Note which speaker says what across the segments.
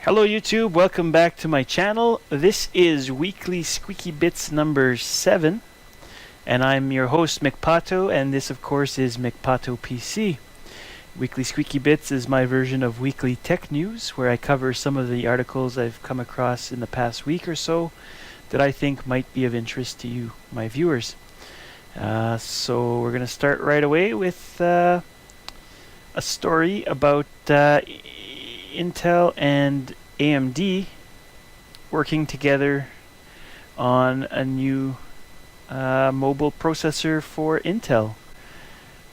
Speaker 1: Hello YouTube, welcome back to my channel. This is Weekly Sqeaky Bits number 7, and I'm your host McPato, and this of course is McPato PC. Weekly Sqeaky Bits is my version of weekly tech news, where I cover some of the articles I've come across in the past week or so that I think might be of interest to you, my viewers. So we're going to start right away with a story about Intel and AMD working together on a new mobile processor for Intel.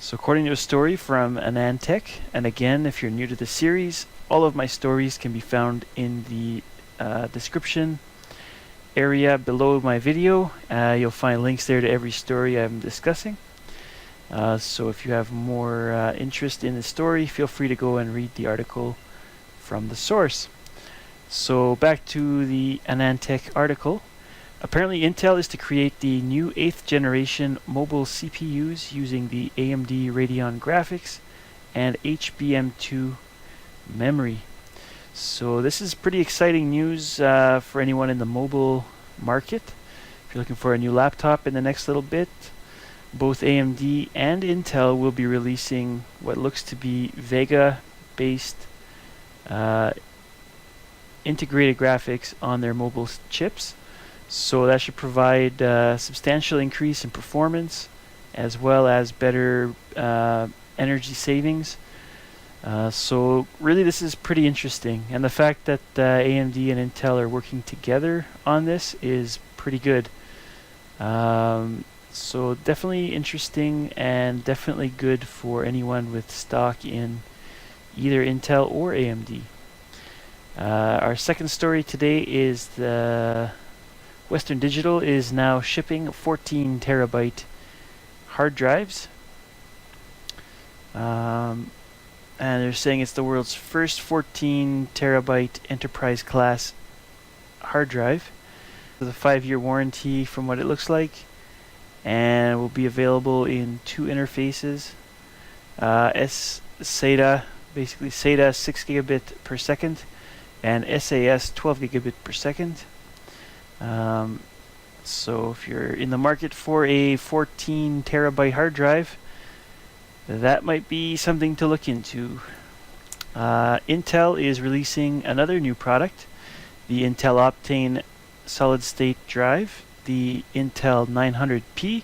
Speaker 1: So according to a story from AnandTech, and again, if you're new to the series, all of my stories can be found in the description area below my video. You'll find links there to every story I'm discussing. So if you have more interest in the story, feel free to go and read the article from the source. So back to the AnandTech article. Apparently Intel is to create the new 8th generation mobile CPUs using the AMD Radeon graphics and HBM2 memory. So this is pretty exciting news for anyone in the mobile market. If you're looking for a new laptop in the next little bit, both AMD and Intel will be releasing what looks to be Vega based integrated graphics on their mobile chips. So that should provide a substantial increase in performance as well as better energy savings. So really this is pretty interesting, and the fact that AMD and Intel are working together on this is pretty good. So definitely interesting and definitely good for anyone with stock in either Intel or AMD. Our second story today is the Western Digital is now shipping 14 terabyte hard drives. And they're saying it's the world's first 14 terabyte enterprise class hard drive with a 5-year warranty from what it looks like, and will be available in 2 interfaces. SATA, basically SATA 6 gigabit per second and SAS 12 gigabit per second. So if you're in the market for a 14 terabyte hard drive, that might be something to look into. Intel is releasing another new product, the Intel Optane solid state drive, the Intel 900P.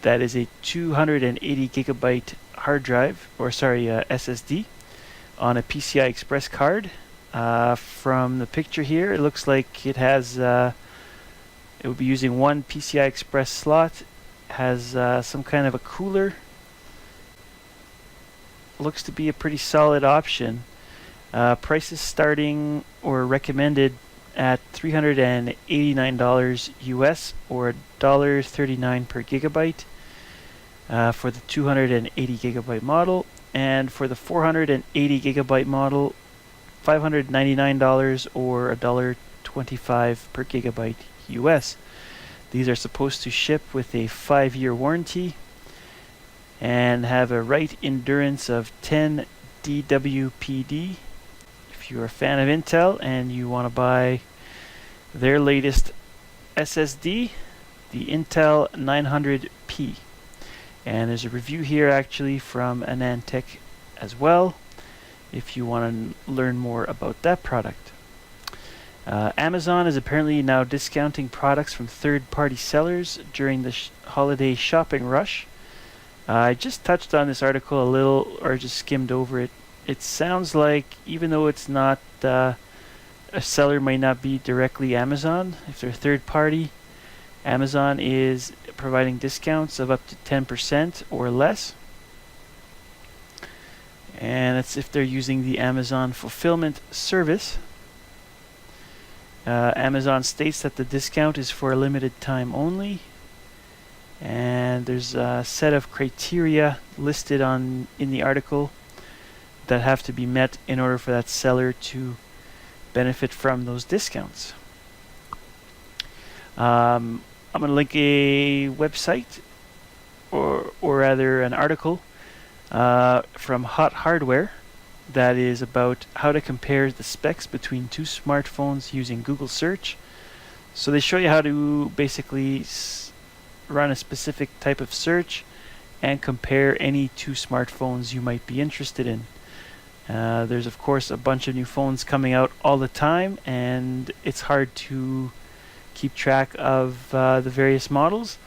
Speaker 1: That is a 280 gigabyte hard drive, or sorry, SSD on a PCI Express card. From the picture here, it looks like it has it will be using one PCI Express slot, has some kind of a cooler. Looks to be a pretty solid option. Prices starting or recommended at $389 US or $1.39 per gigabyte for the 280 gigabyte model, and for the 480 gigabyte model, $599 or $1.25 per gigabyte US. These are supposed to ship with a 5-year warranty and have a write endurance of 10 DWPD. If you're a fan of Intel and you want to buy their latest SSD, the Intel 900P. And there's a review here actually from AnandTech as well, if you want to learn more about that product. Amazon is apparently now discounting products from third-party sellers during the holiday shopping rush. I just touched on this article a little, or just skimmed over it. It sounds like, even though it's not, a seller might not be directly Amazon, if they're third-party, Amazon is providing discounts of up to 10% or less. And that's if they're using the Amazon fulfillment service. Amazon states that the discount is for a limited time only, and there's a set of criteria listed in the article that have to be met in order for that seller to benefit from those discounts. I'm going to link a website, or rather an article from Hot Hardware that is about how to compare the specs between two smartphones using Google search. So they show you how to basically run a specific type of search and compare any two smartphones you might be interested in. There's of course a bunch of new phones coming out all the time, and it's hard to keep track of the various models.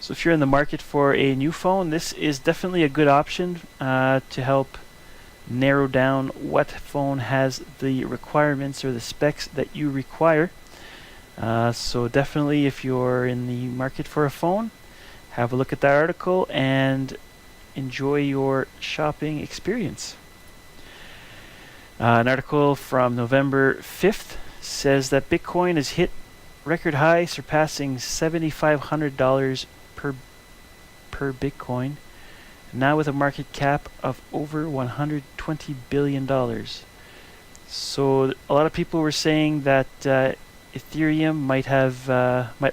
Speaker 1: So if you're in the market for a new phone, this is definitely a good option to help narrow down what phone has the requirements or the specs that you require. So definitely, if you're in the market for a phone, have a look at that article and enjoy your shopping experience. An article from November 5th says that Bitcoin has hit record high, surpassing $7,500 per Bitcoin, now with a market cap of over $120 billion. So a lot of people were saying that Ethereum might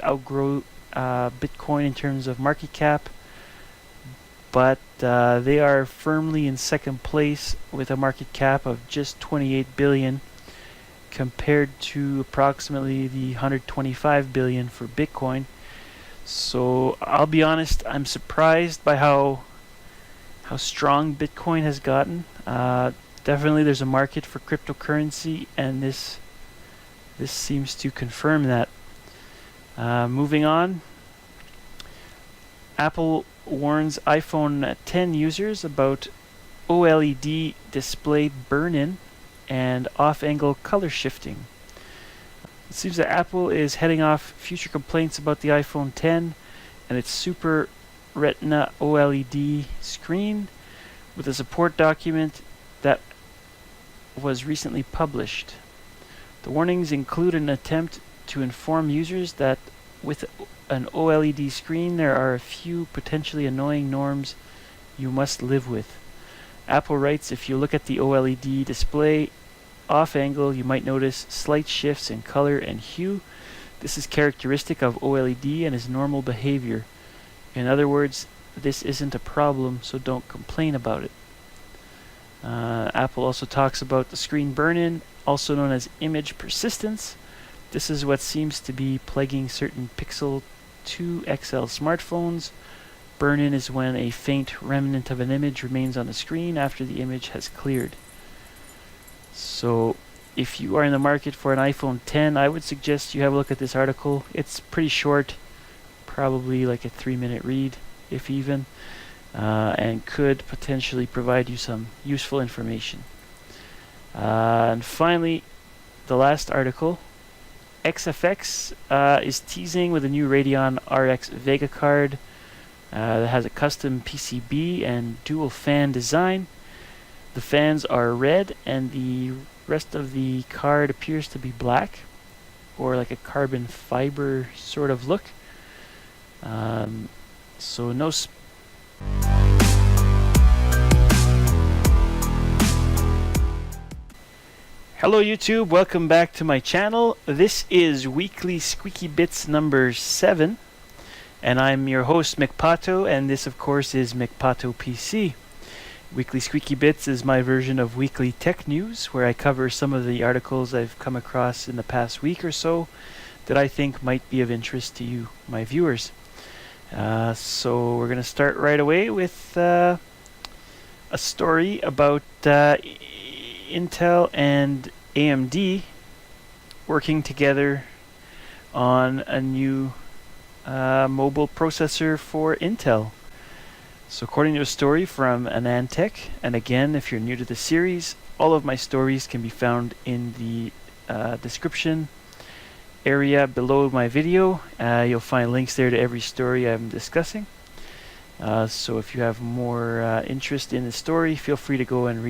Speaker 1: outgrow Bitcoin in terms of market cap, but they are firmly in second place with a market cap of just 28 billion compared to approximately the 125 billion for Bitcoin. So I'll be honest, I'm surprised by how strong Bitcoin has gotten. Definitely there's a market for cryptocurrency, and this seems to confirm that. Moving on, Apple warns iPhone 10 users about OLED display burn-in and off-angle color shifting. It seems that Apple is heading off future complaints about the iPhone 10 and its Super Retina OLED screen with a support document that was recently published. The warnings include an attempt to inform users that with an OLED screen there are a few potentially annoying norms you must live with. Apple writes, if you look at the OLED display off angle, you might notice slight shifts in color and hue. This is characteristic of OLED and is normal behavior. In other words, this isn't a problem, so don't complain about it. Apple also talks about the screen burn-in, also known as image persistence. This is what seems to be plaguing certain Pixel 2 XL smartphones. Burn-in is when a faint remnant of an image remains on the screen after the image has cleared. So if you are in the market for an iPhone 10, I would suggest you have a look at this article. It's pretty short, probably like a 3-minute read, if even, and could potentially provide you some useful information. And finally, the last article, XFX is teasing with a new Radeon RX Vega card that has a custom PCB and dual fan design. The fans are red and the rest of the card appears to be black, or like a carbon fiber sort of look. So no Hello YouTube, welcome back to my channel. This is Weekly Sqeaky Bits number 7, and I'm your host McPato, and this of course is McPato PC. Weekly Sqeaky Bits is my version of weekly tech news, where I cover some of the articles I've come across in the past week or so that I think might be of interest to you, my viewers. So we're going to start right away with a story about Intel and AMD working together on a new mobile processor for Intel. So according to a story from Anantech, and again, if you're new to the series, all of my stories can be found in the description area below my video. You'll find links there to every story I'm discussing. So if you have more interest in the story, feel free to go and read